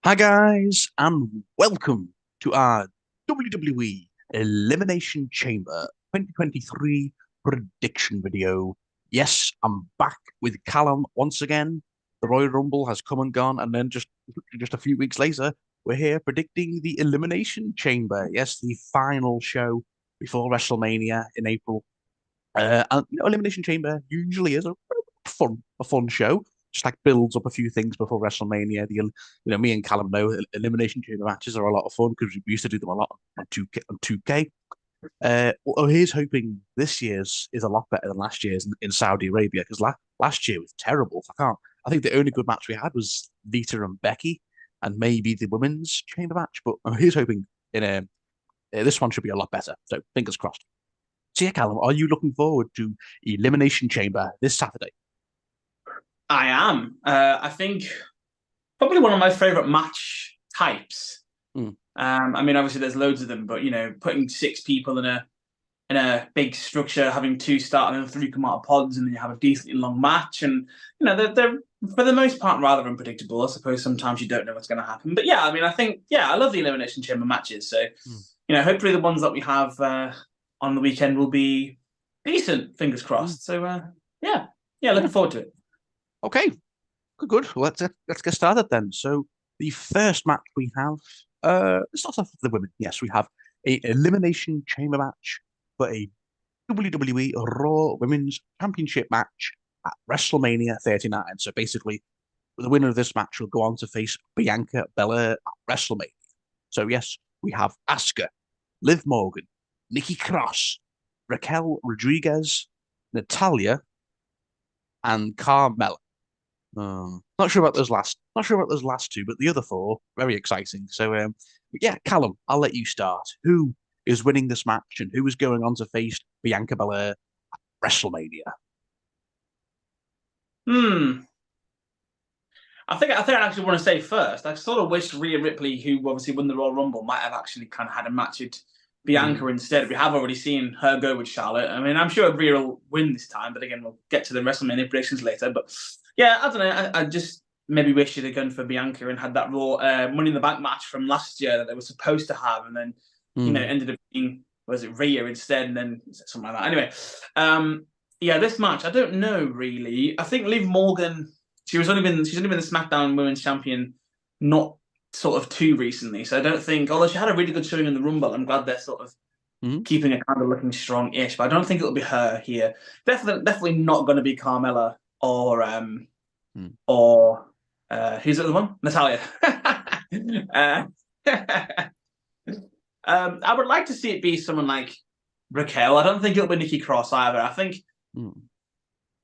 Hi guys, and welcome to our WWE Elimination Chamber 2023 prediction video. Yes, I'm back with Callum once again. The Royal Rumble has come and gone, and then just a few weeks later, we're here predicting the Elimination Chamber. Yes, the final show before WrestleMania in April. Elimination Chamber usually is a fun show. Just like builds up a few things before WrestleMania. Me and Callum know Elimination Chamber matches are a lot of fun because we used to do them a lot on 2K. On 2K. Here's hoping this year's is a lot better than last year's in Saudi Arabia because last year was terrible. I think the only good match we had was Lita and Becky, and maybe the women's chamber match. But here's hoping in this one should be a lot better. So fingers crossed. So yeah, Callum, are you looking forward to Elimination Chamber this Saturday? I am. I think probably one of my favorite match types. Mm, I mean, obviously there's loads of them, but putting six people in a big structure, having two start and then three come out of pods, and then you have a decently long match, and they're for the most part rather unpredictable. I suppose sometimes you don't know what's going to happen, but yeah, I mean, I think I love the Elimination Chamber matches. So mm, hopefully the ones that we have on the weekend will be decent. Fingers mm. crossed. So yeah, yeah, Yeah. looking forward to it. Okay. Good. Let's get started then. So the first match we have, let's start off with the women. Yes, we have a elimination chamber match for a WWE Raw Women's Championship match at WrestleMania 39. So basically, the winner of this match will go on to face Bianca Belair at WrestleMania. So yes, we have Asuka, Liv Morgan, Nikki Cross, Raquel Rodriguez, Natalia, and Carmella. Not sure about those last two, but the other four very exciting. So, but yeah, Callum, I'll let you start. Who is winning this match, and who is going on to face Bianca Belair at WrestleMania? Hmm. I actually want to say first. I sort of wish Rhea Ripley, who obviously won the Royal Rumble, might have actually kind of had a match with Bianca Mm, instead. We have already seen her go with Charlotte. I mean, I'm sure Rhea will win this time, but again, we'll get to the WrestleMania predictions later. But yeah, I don't know. I just maybe wish she'd have gone for Bianca and had that Raw Money in the Bank match from last year that they were supposed to have, and then mm, ended up being was it Rhea instead, and then something like that. Anyway, yeah, this match I don't know really. I think Liv Morgan she's only been the SmackDown Women's Champion not sort of too recently. So I don't think, although she had a really good showing in the Rumble, I'm glad they're sort of mm, keeping it kind of looking strong-ish. But I don't think it'll be her here. Definitely not going to be Carmella mm. or who's the other one? Natalia. uh, I would like to see it be someone like Raquel. I don't think it'll be Nikki Cross either. Mm.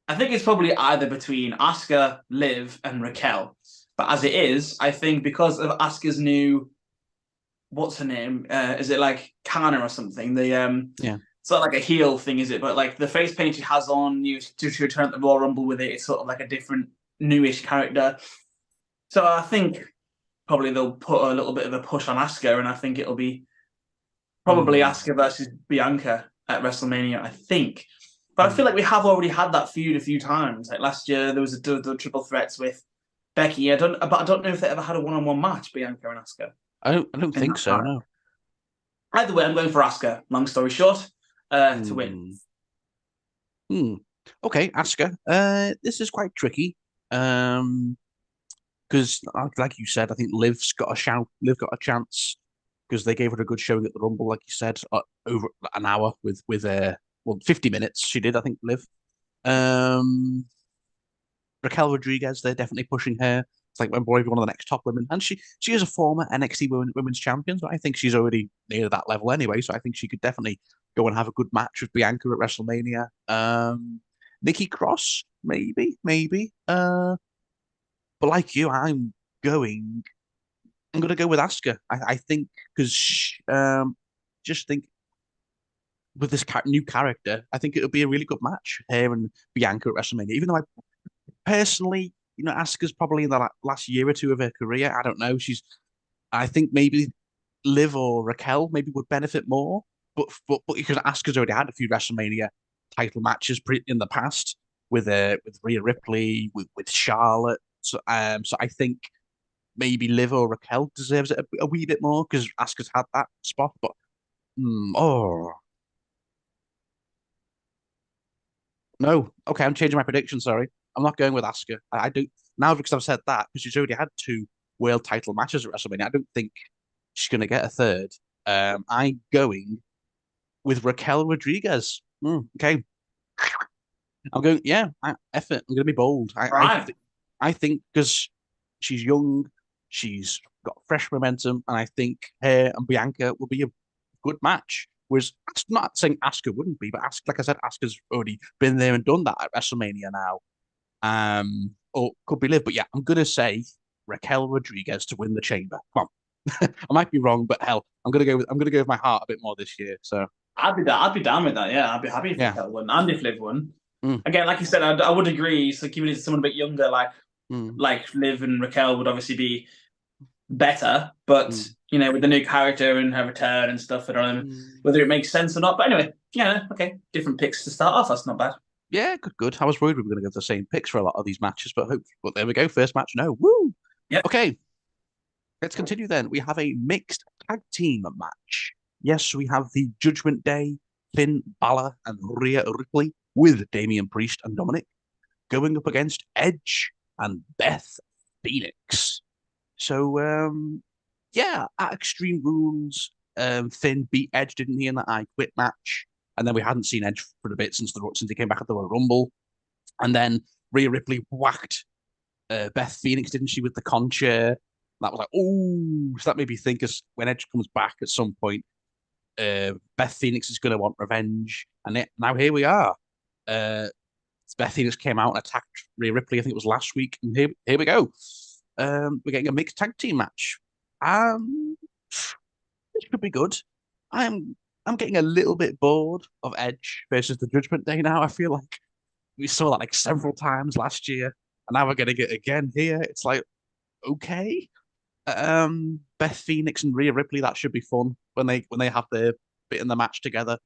I think it's probably either between Asuka, Liv, and Raquel. But as it is, I think because of Asuka's new, what's her name? Is it like Kana or something? Yeah. It's not like a heel thing, is it? But like the face paint she has on, you to return at the Royal Rumble with it, it's sort of like a different newish character. So I think probably they'll put a little bit of a push on Asuka, and I think it'll be probably Mm, Asuka versus Bianca at WrestleMania, I think. But I feel mm. like we have already had that feud a few times. Like last year, there was the triple threats with Becky. But I don't know if they ever had a one-on-one match, Bianca and Asuka I don't in think that so. time. No. Either way, I'm going for Asuka. Long story short, to win. Mm, mm. Okay, Asuka. This is quite tricky. Um, because like you said, I think Liv's got a shout. Liv got a chance because they gave her a good showing at the Rumble, like you said, over an hour with 50 minutes. She did, I think, Liv. Um, Raquel Rodriguez, they're definitely pushing her. It's like probably one of the next top women, and she is a former NXT Women's Champion, so I think she's already near that level anyway. So I think she could definitely go and have a good match with Bianca at WrestleMania. Nikki Cross, maybe. But like you, going. I'm going to go with Asuka. I think because just think with this new character, I think it would be a really good match here and Bianca at WrestleMania. Even though I personally, Asuka's probably in the last year or two of her career. I don't know. I think maybe Liv or Raquel maybe would benefit more, but because Asuka's already had a few WrestleMania title matches in the past with Rhea Ripley, with Charlotte. So I think maybe Liv or Raquel deserves it a wee bit more because Asuka's had that spot. But oh no, okay, I'm changing my prediction. Sorry, I'm not going with Asuka. I do now because I've said that because she's already had two world title matches at WrestleMania. I don't think she's going to get a third. I'm going with Raquel Rodriguez. Okay, I'm going. Yeah, F it. I'm going to be bold. Right. I think because she's young, she's got fresh momentum, and I think her and Bianca will be a good match. Whereas I'm not saying Asuka wouldn't be, but Asuka, like I said, Asuka's already been there and done that at WrestleMania now. Or could be Liv, but yeah, I'm gonna say Raquel Rodriguez to win the Chamber. Come on, I might be wrong, but hell, I'm gonna go with my heart a bit more this year. So I'd be down with that. Yeah, I'd be happy if yeah, Raquel won and if Liv won. mm, Again, like you said, I would agree. So giving it to someone a bit younger, mm, like Liv and Raquel, would obviously be better. But mm, with the new character and her return and stuff, I don't know mm. whether it makes sense or not. But anyway, yeah, okay, different picks to start off. That's not bad. Yeah, good, good. I was worried we were going to go the same picks for a lot of these matches, but hope. But there we go. First match, no. Woo! Yep. Okay, let's continue then. We have a mixed tag team match. Yes, we have the Judgment Day, Finn Balor and Rhea Ripley with Damian Priest and Dominic going up against Edge and Beth Phoenix. So, yeah, at Extreme Rules, Finn beat Edge, didn't he, in that I Quit match? And then we hadn't seen Edge for a bit since he came back at the Royal Rumble. And then Rhea Ripley whacked Beth Phoenix, didn't she, with the concha? That was like, oh, so that made me think as when Edge comes back at some point, Beth Phoenix is going to want revenge. And now here we are. Uh, Beth Phoenix came out and attacked Rhea Ripley. I think it was last week, and here we go. We're getting a mixed tag team match. This could be good. I'm getting a little bit bored of Edge versus the Judgment Day now. I feel like we saw that like several times last year, and now we're getting it again here. It's like okay. Beth Phoenix and Rhea Ripley, that should be fun when they have their bit in the match together.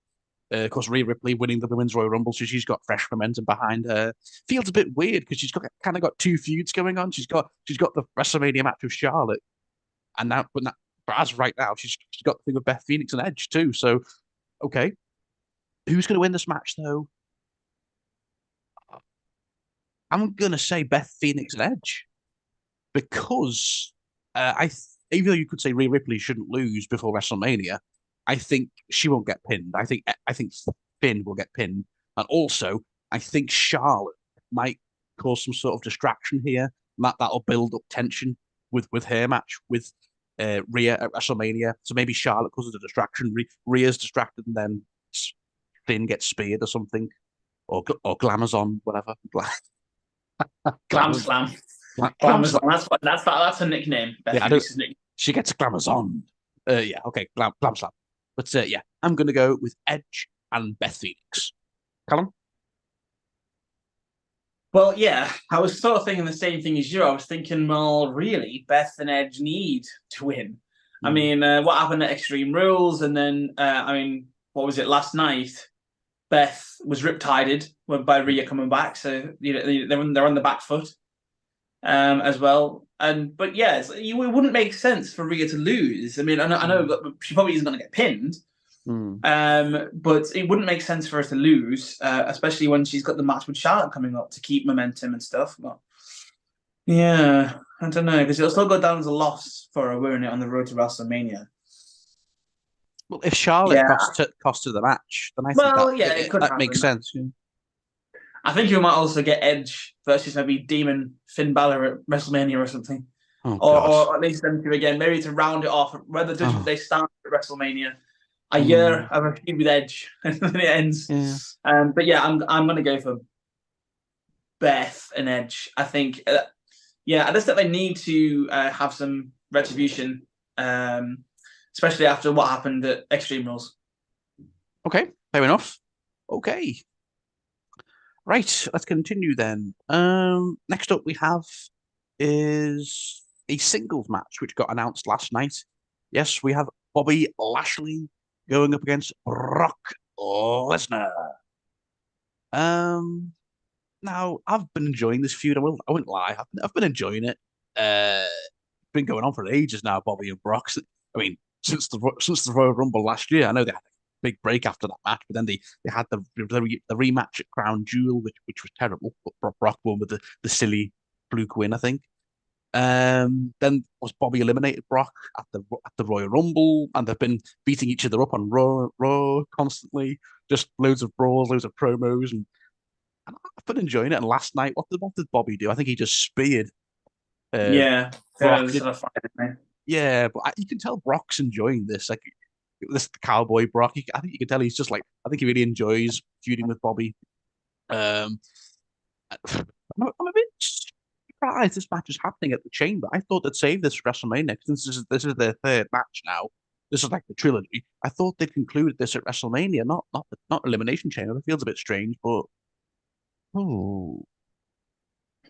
Of course, Rhea Ripley winning the Women's Royal Rumble, so she's got fresh momentum behind her. Feels a bit weird because she's got kind of got two feuds going on. She's got the WrestleMania match with Charlotte, and but as right now, she's got the thing with Beth Phoenix and Edge too. So okay, who's going to win this match though? I'm gonna say Beth Phoenix and Edge because even though you could say Rhea Ripley shouldn't lose before WrestleMania, I think she won't get pinned. I think Finn will get pinned, and also I think Charlotte might cause some sort of distraction here. That'll build up tension with her match with Rhea at WrestleMania. So maybe Charlotte causes a distraction. Rhea's distracted, and then Finn gets speared or something, or Glamazon, whatever. Glam Glam, Slam. Glam, Glamazon. That's a nickname. Beth yeah, I don't. Phoenix's nickname. She gets Glamazon. Yeah, okay, Glam Slam. But yeah, I'm gonna go with Edge and Beth Phoenix. Callum? Well, yeah, I was sort of thinking the same thing as you. I was thinking, well, really, Beth and Edge need to win. I Mm, mean, what happened at Extreme Rules, and then what was it last night? Beth was riptided by Rhea coming back, so they're on the back foot as well. But yeah, it wouldn't make sense for Rhea to lose. I mean, I know mm, that she probably isn't going to get pinned, mm. but it wouldn't make sense for her to lose, especially when she's got the match with Charlotte coming up to keep momentum and stuff. But yeah, I don't know because it'll still go down as a loss for her winning it on the road to WrestleMania. Well, if Charlotte Yeah, cost her the match, then I think well, yeah, it could that makes happen. sense. Yeah. I think you might also get Edge versus maybe Demon Finn Balor at WrestleMania or something. Oh Or, God. or at least them two again, maybe to round it off. Whether Oh. they start at WrestleMania, a year Mm, of a feud with Edge, and then it yeah. ends. But yeah, I'm gonna go for Beth and Edge. I think, I just think they need to have some retribution, especially after what happened at Extreme Rules. Okay. Fair enough. Okay. Right. Let's continue then. Next up we have is a singles match which got announced last night. Yes, we have Bobby Lashley going up against Brock Lesnar. Um, Now I've been enjoying this feud. I won't lie. I've been enjoying it. Uh, been going on for ages now, Bobby and Brock. I mean, since the Royal Rumble last year, I know they had a big break after that match, but then they had the rematch at Crown Jewel, which was terrible. But Brock won with the silly fluke win, I think. Then was Bobby eliminated Brock at the Royal Rumble, and they've been beating each other up on Raw constantly. Just loads of brawls, loads of promos, and I've been enjoying it. And last night, what did Bobby do? I think he just speared uh, Yeah, Brock. sort of fine. Yeah, but you can tell Brock's enjoying this. Like this cowboy Brock. I think you can tell he's just like I think he really enjoys feuding with Bobby. Um, I'm a bit surprised this match is happening at the Chamber. I thought they'd save this for WrestleMania because this is their third match now. This is like the trilogy. I thought they'd concluded this at WrestleMania, not Elimination Chamber. It feels a bit strange, but oh.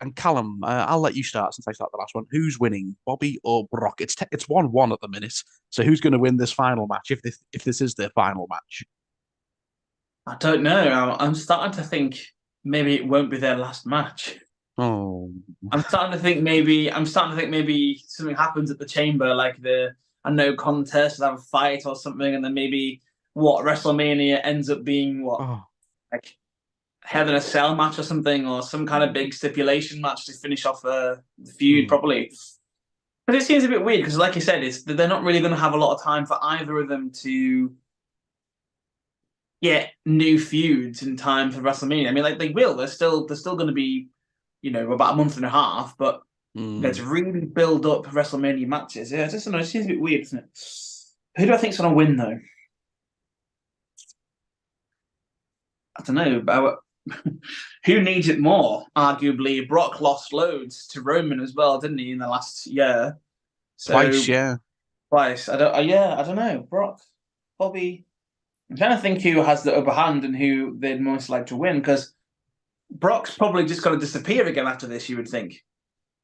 And Callum, I'll let you start since I started the last one. Who's winning, Bobby or Brock? It's 1-1 at the minute. So who's going to win this final match if this is their final match? I don't know. I'm starting to think maybe it won't be their last match. Oh, I'm starting to think maybe something happens at the Chamber, like a no contest, have a fight or something, and then maybe what WrestleMania ends up being oh. like Hell in a Cell match or something, or some kind of big stipulation match to finish off the feud properly. But it seems a bit weird because, like you said, they're not really going to have a lot of time for either of them to get new feuds in time for WrestleMania. I mean, like they will. They're still going to be, about a month and a half, but to really build up WrestleMania matches, yeah, it seems a bit weird, doesn't it? Who do I think's going to win though? I don't know. But who needs it more? Arguably, Brock lost loads to Roman as well, didn't he, in the last year? So, Twice, yeah. twice. I don't know. Brock, Bobby. I'm trying to think who has the upper hand and who they'd most like to win because Brock's probably just going to disappear again after this. You would think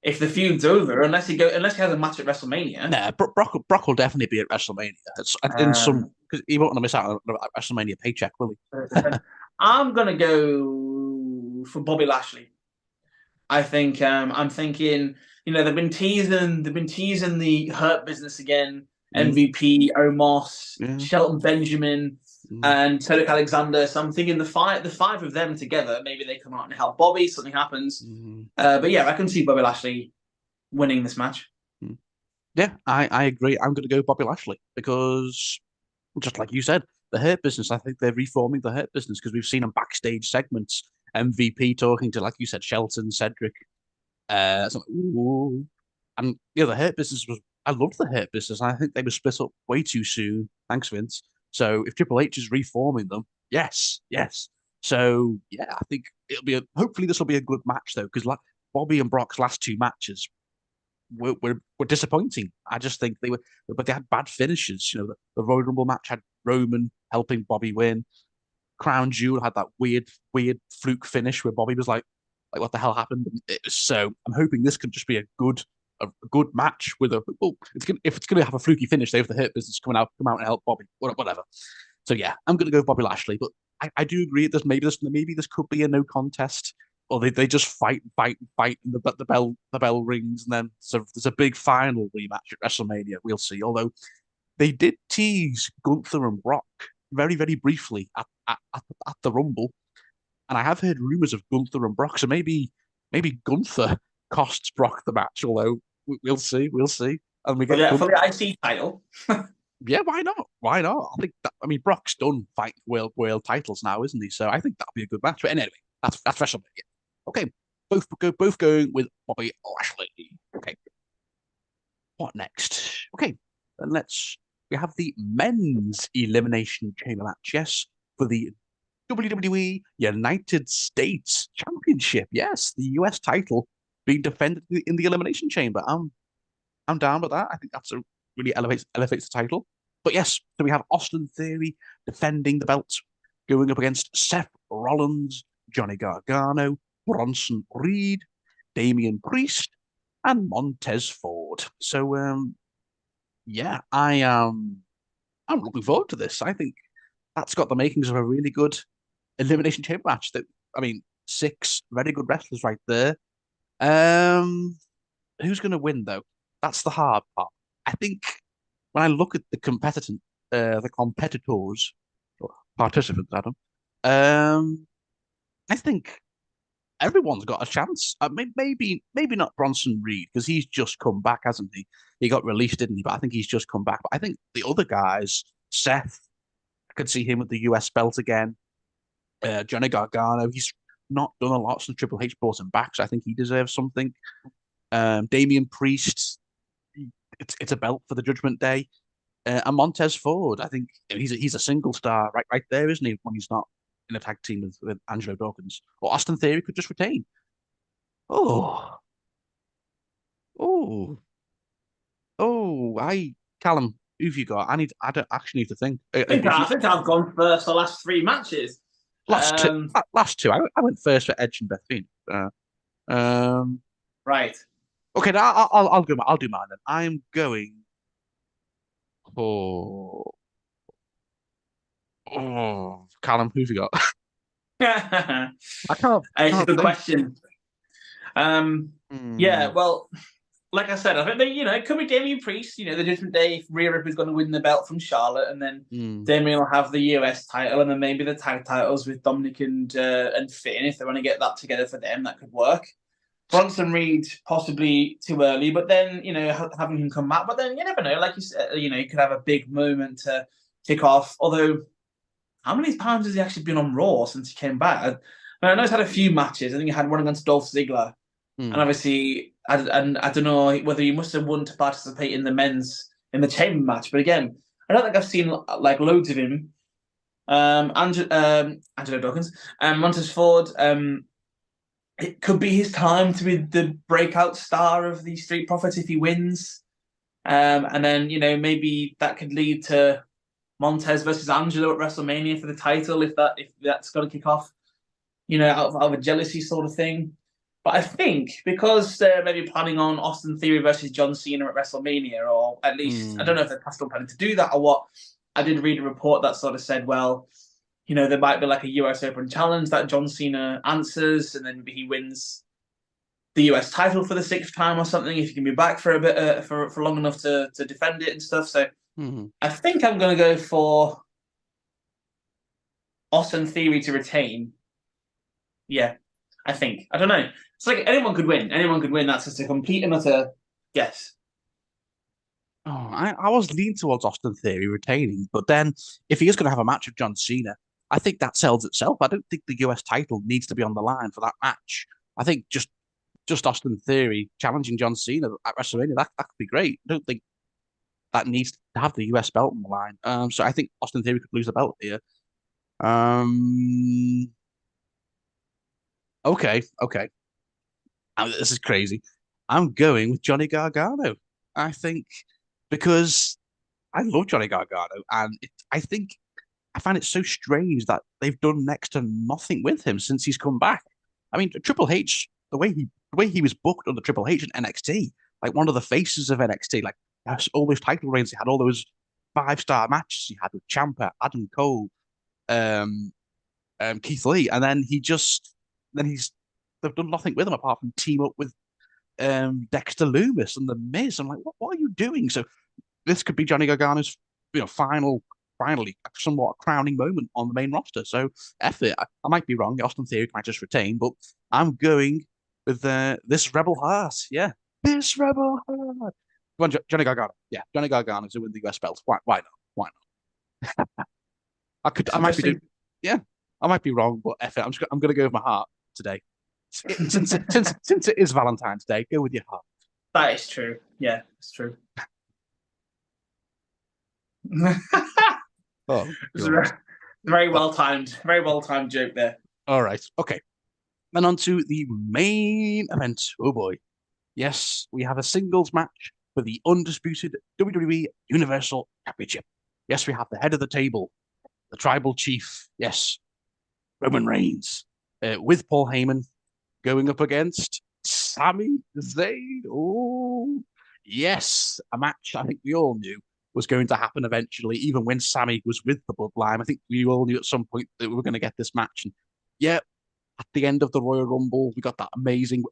if the feud's over, unless he has a match at WrestleMania. Nah, Brock will definitely be at WrestleMania. It's in some because he won't want to miss out on a WrestleMania paycheck, will he? I'm gonna go for Bobby Lashley. I think I'm thinking, they've been teasing the Hurt Business again, MVP, Omos, Shelton Benjamin, and Cedric Alexander. So I'm thinking the five of them together, maybe they come out and help Bobby. Something happens, but yeah, I can see Bobby Lashley winning this match. Yeah, I agree. I'm going to go Bobby Lashley because, just like you said, the Hurt Business. I think they're reforming the Hurt Business because we've seen them backstage segments. MVP talking to, like you said, Shelton, Cedric. Ooh. And yeah, the Hurt Business was. I loved the Hurt Business. I think they were split up way too soon. Thanks, Vince. So if Triple H is reforming them, yes, yes. So yeah, I think hopefully this will be a good match though, because like Bobby and Brock's last two matches were disappointing. I just think but they had bad finishes. The Royal Rumble match had Roman helping Bobby win. Crown Jewel had that weird fluke finish where Bobby was like what the hell happened? So I'm hoping this can just be a good match with if it's gonna have a fluky finish, they have the Hurt Business come out and help Bobby, whatever. So yeah, I'm gonna go Bobby Lashley, but I do agree that maybe this could be a no contest, or they just fight, and the bell rings, and then there's a big final rematch at WrestleMania. We'll see. Although they did tease Gunther and Brock very very briefly at the Rumble, and I have heard rumors of Gunther and Brock, so maybe Gunther costs Brock the match. Although we'll see, and we get for the IC title. Yeah, why not? Why not? I mean, Brock's done fighting world titles now, isn't he? So I think that'll be a good match. But anyway, that's WrestleMania. Okay, both going with Bobby Lashley. Okay, what next? Okay, then we have the men's elimination chamber match. Yes, for the WWE United States Championship. Yes, the US title being defended in the elimination chamber. I'm down with that. I think that's really elevates the title. But yes, so we have Austin Theory defending the belt, going up against Seth Rollins, Johnny Gargano, Bronson Reed, Damian Priest, and Montez Ford. So yeah, I'm looking forward to this. I think that's got the makings of a really good elimination chamber match. I mean, 6 very good wrestlers right there. Who's going to win though? That's the hard part. I think when I look at the competitors, or participants, Adam, I think everyone's got a chance. Maybe not Bronson Reed because he's just come back, hasn't he? He got released, didn't he? But I think he's just come back. But I think the other guys, Seth, I could see him with the US belt again. Johnny Gargano, he's not done a lot since Triple H brought him back, so I think he deserves something. Damian Priest, it's a belt for the Judgment Day. And Montez Ford, I think he's a single star right there, isn't he? When he's not in a tag team with Angelo Dawkins, or Austin Theory could just retain. Oh, oh, Callum, who've you got? I don't actually need to think. If I you think I've gone first the last three matches. Um, last two, I went first for Edge and Beth Phoenix. Um, right. okay, I'll do mine then. I'm going for Callum, who've you got? I It's a can't good think. question. Yeah, Hmm. well, like I said, I think it could be Damian Priest. The Judgment Day, if Rhea Ripley's going to win the belt from Charlotte, and then Hmm. Damian will have the US title, and then maybe the tag titles with Dominic and Finn. If they want to get that together for them, that could work. Bronson Reed possibly too early, but then having him come back. But then you never know. Like you said, he could have a big moment to kick off. Although, how many times has he actually been on Raw since he came back? I know he's had a few matches. I think he had one against Dolph Ziggler, and Hmm. obviously, I don't know whether he must have won to participate in the chamber match. But again, I don't think I've seen like loads of him. Angelo Dawkins, Montez Ford. It could be his time to be the breakout star of the Street Profits if he wins. And then, maybe that could lead to Montez versus Angelo at WrestleMania for the title if that's going to kick off, out of a jealousy sort of thing. But I think because they're maybe planning on Austin Theory versus John Cena at WrestleMania, or at least I Hmm. don't know if they're still planning to do that or what. I did read a report that sort of said, well, there might be like a US Open challenge that John Cena answers, and then maybe he wins the US title for the sixth time or something if he can be back for a bit for long enough to defend it and stuff. So Hmm. I think I'm going to go for Austin Theory to retain. Yeah, I think. I don't know. It's like anyone could win. Anyone could win. That's just a complete and utter guess. Oh, I was leaning towards Austin Theory retaining, but then if he is going to have a match with John Cena, I think that sells itself. I don't think the US title needs to be on the line for that match. I think just Austin Theory challenging John Cena at WrestleMania, that could be great. I don't think that needs to have the US belt on the line. So I think Austin Theory could lose the belt here. Um, okay. This is crazy. I'm going with Johnny Gargano. I think because I love Johnny Gargano, and I think I find it so strange that they've done next to nothing with him since he's come back. I mean, Triple H, the way he was booked under Triple H in NXT, like one of the faces of NXT, like has all those title reigns, he had all those 5-star matches he had with Ciampa, Adam Cole, um, Keith Lee, and then they've done nothing with him apart from team up with Dexter Loomis and The Miz. I'm like, what are you doing? So this could be Johnny Gargano's, finally, somewhat crowning moment on the main roster. So F it. I might be wrong. Austin Theory might just retain, but I'm going with this Rebel Heart. Yeah, this Rebel Heart. Come on, Johnny Gargano. Yeah, Johnny Gargano to win the US belt. Why not? Why not? It's I might be doing. interesting. Yeah, I might be wrong, but F it. I'm going to go with my heart today. Since it is Valentine's Day, go with your heart. That is true. Yeah, it's true. Oh It's God. very Oh, well timed. Very well timed joke there. all right. Okay. Then on to the main event. Oh boy. Yes, we have a singles match for the undisputed WWE Universal Championship. Yes, we have the head of the table, the tribal chief. Yes, Roman Reigns, with Paul Heyman going up against Sami Zayn. Oh, yes, a match I think we all knew was going to happen eventually, even when Sami was with the Bloodline. I think we all knew at some point that we were going to get this match. And yeah, at the end of the Royal Rumble, we got that amazing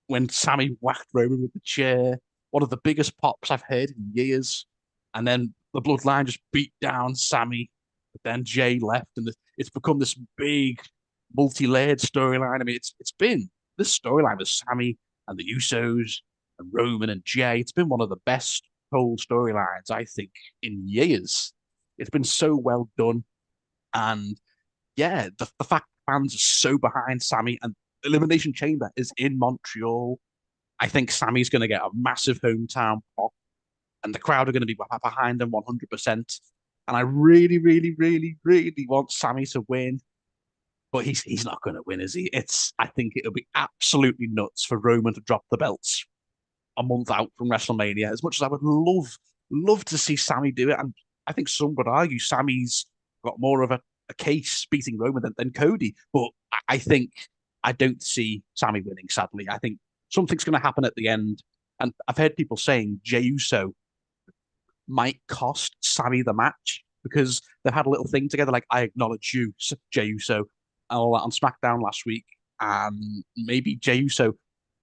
when Sammy whacked Roman with the chair. one of the biggest pops I've heard in years. And then the Bloodline just beat down Sammy. But then Jay left, and it's become this big, multi-layered storyline. I mean, it's been this storyline with Sammy and the Usos and Roman and Jay. It's been one of the best told storylines I think in years. It's been so well done, and yeah, the fact fans are so behind Sammy and Elimination Chamber is in Montreal. I think Sammy's going to get a massive hometown pop, and the crowd are going to be behind him 100%. And I really, really, really, really want Sammy to win, but he's not going to win, is he? I think it'll be absolutely nuts for Roman to drop the belts a month out from WrestleMania. As much as I would love to see Sammy do it, and I think some would argue Sammy's got more of a case beating Roman than Cody. But I don't see Sammy winning. Sadly, I think something's going to happen at the end, and I've heard people saying Jey Uso might cost Sammy the match because they had a little thing together, like I acknowledge you, Jey Uso, and all that on SmackDown last week, and maybe Jey Uso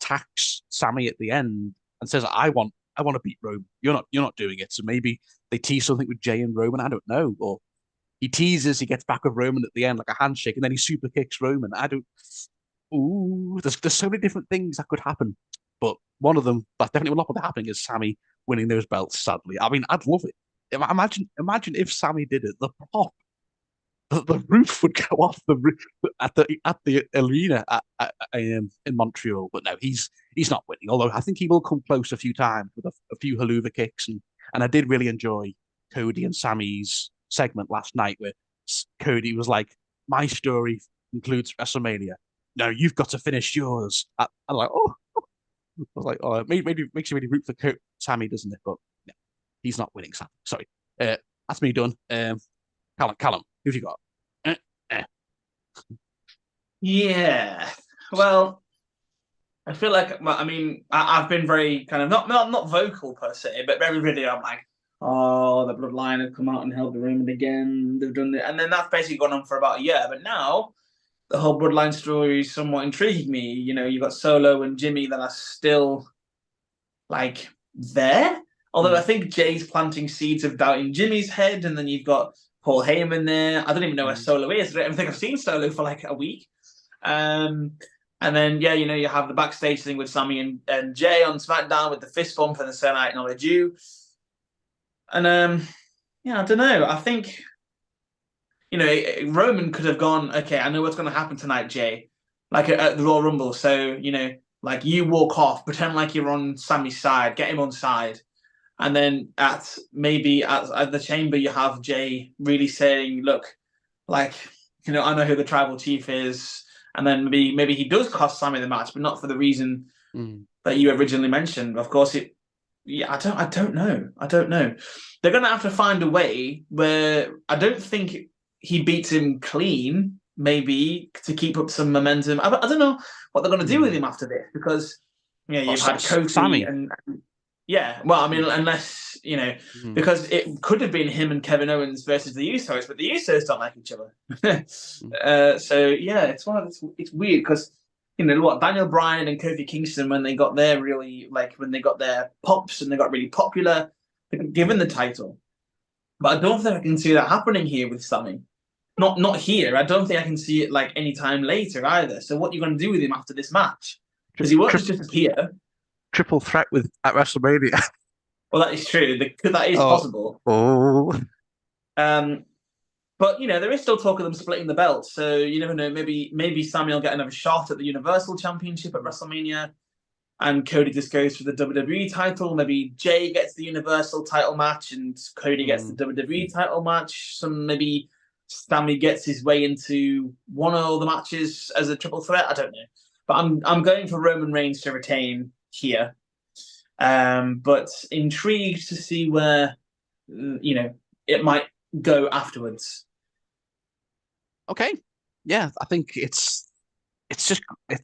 attacks Sammy at the end and says, I want to beat Roman. You're not doing it. So maybe they tease something with Jay and Roman. I don't know. Or he teases, he gets back with Roman at the end, like a handshake, and then he super kicks Roman. I don't. Ooh, there's so many different things that could happen, but one of them that definitely will not be happening is Sammy winning those belts. Sadly, I mean, I'd love it. Imagine if Sammy did it. The pop, the roof would go off the roof at the arena in Montreal. But no, he's not winning. Although I think he will come close a few times with a few haluva kicks, and I did really enjoy Cody and Sammy's segment last night where Cody was like, "My story includes WrestleMania. No, you've got to finish yours." I'm like, oh, I was like, oh, maybe makes you really root for Sammy, doesn't it? But no, he's not winning. Sam, sorry. That's me done. Callum, who've you got? Uh, uh. Yeah. Well, I feel like I mean I've been very kind of not vocal per se, but every video I'm like, oh, the Bloodline have come out and held the Roman again. They've done it, and then that's basically gone on for about a year. But now the whole Bloodline story is somewhat intriguing me. You know, you got Solo and Jimmy that are still like there. Although I think Jay's planting seeds of doubt in Jimmy's head, and then you've got Paul Heyman there. I don't even know where Solo is. I don't think I've seen Solo for like a week. And then, yeah, you know, you have the backstage thing with Sammy and Jay on SmackDown with the fist bump and the saying, I acknowledge you. And, yeah, I don't know. I think, you know, Roman could have gone, okay, I know what's going to happen tonight, Jay, like at the Royal Rumble. So, you know, like you walk off, pretend like you're on Sammy's side, get him on side. And then at the Chamber, you have Jay really saying, look, like, you know, I know who the tribal chief is. And then maybe he does cost Sammy the match, but not for the reason that you originally mentioned. Of course, I don't know. They're going to have to find a way where I don't think he beats him clean, maybe to keep up some momentum. I don't know what they're going to do with him after this because you've had Kofi Sammy. and yeah, well, I mean, unless, you know, because it could have been him and Kevin Owens versus the Usos, but the Usos don't like each other. So, yeah, it's weird because, you know, what, Daniel Bryan and Kofi Kingston, when they got their pops and they got really popular, they got given the title. But I don't think I can see that happening here with Sammy. Not here. I don't think I can see it like any time later either. So what are you going to do with him after this match? Because he won't just appear. Triple threat at WrestleMania. Well, that is true. That is possible. Oh. But you know, there is still talk of them splitting the belt, so you never know. Maybe Sammy will get another shot at the Universal Championship at WrestleMania, and Cody just goes for the WWE title. Maybe Jay gets the Universal title match, and Cody gets the WWE title match. Maybe Sammy gets his way into one of the matches as a triple threat. I don't know, but I'm going for Roman Reigns to retain here, but intrigued to see where you know it might go afterwards. Okay, yeah, I think it's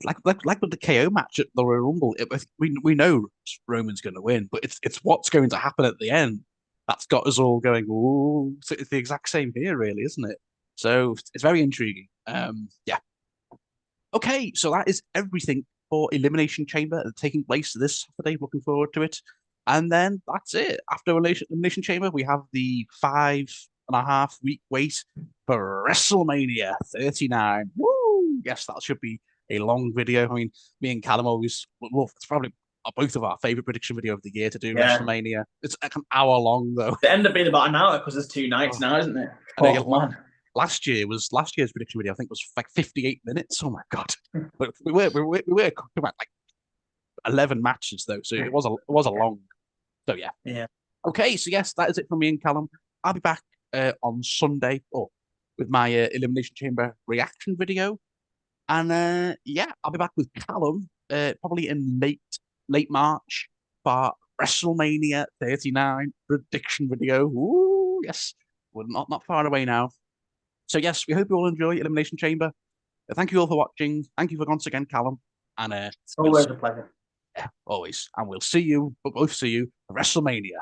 like with the KO match at the Royal Rumble. We know Roman's going to win, but it's what's going to happen at the end that's got us all going. Oh, so it's the exact same here, really, isn't it? So it's very intriguing. Yeah. Okay, so that is everything for Elimination Chamber taking place this Saturday. Looking forward to it. And then that's it. After Elimination Chamber, we have the 5.5 week wait for WrestleMania 39. Woo! Yes, that should be a long video. I mean, me and Callum always love, it's probably both of our favorite prediction video of the year to do Yeah. WrestleMania. It's like an hour long though. They end up being about an hour because there's two nights Oh, now, isn't it? I know, yeah, Oh man. last year's prediction video, I think was like 58 minutes. Oh my God. But we were talking about like 11 matches though, so it was a long. So yeah. Yeah. Okay, so yes, that is it from me and Callum. I'll be back on Sunday with my Elimination Chamber reaction video. And yeah, I'll be back with Callum probably in late March for WrestleMania 39 prediction video. Ooh, yes, we're not far away now. So yes, we hope you all enjoy Elimination Chamber. Thank you all for watching. Thank you for once again, Callum. And It's always a pleasure. yeah, always. And we'll see you, but both see you at WrestleMania.